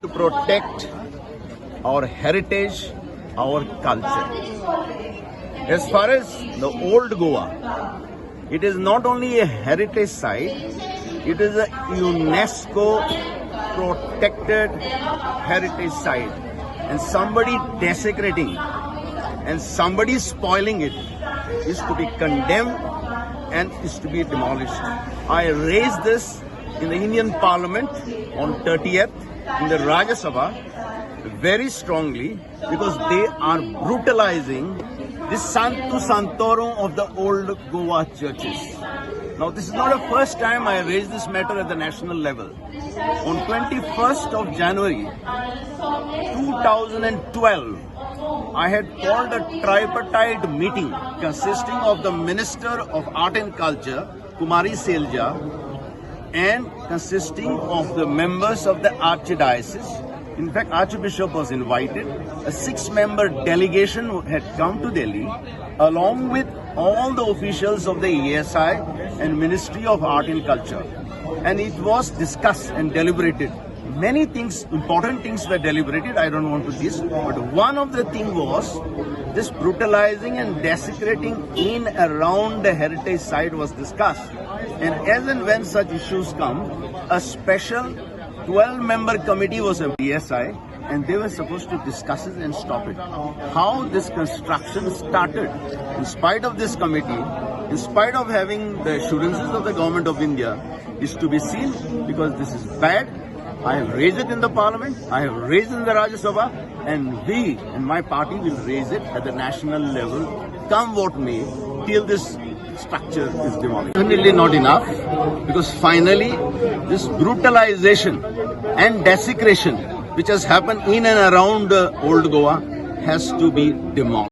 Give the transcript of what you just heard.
to protect our heritage, our culture. As far as the old Goa, it is not only a heritage site, it is a UNESCO protected heritage site. And somebody desecrating and somebody spoiling it is to be condemned and is to be demolished. I raised this in the Indian Parliament on 30th in the Rajya Sabha very strongly because they are brutalizing the Santu Santorum of the old Goa churches. Now, this is not the first time I raised this matter at the national level. On 21st of January 2012, I had called a tripartite meeting consisting of the Minister of Art and Culture, Kumari Selja, and consisting of the members of the Archdiocese. In fact, Archbishop was invited. A 6-member delegation had come to Delhi along with all the officials of the ESI and Ministry of Art and Culture. And it was discussed and deliberated. Many things, important things were deliberated. I don't want to this, but one of the things was this brutalizing and desecrating in around the heritage site was discussed. And as and when such issues come, a special 12-member committee was a ESI, and they were supposed to discuss it and stop it. How this construction started, in spite of this committee, in spite of having the assurances of the government of India, is to be seen because this is bad. I have raised it in the parliament, I have raised it in the Rajya Sabha, and we and my party will raise it at the national level, come what may, till this structure is demolished. Definitely not enough, because finally this brutalization and desecration which has happened in and around old Goa has to be demolished.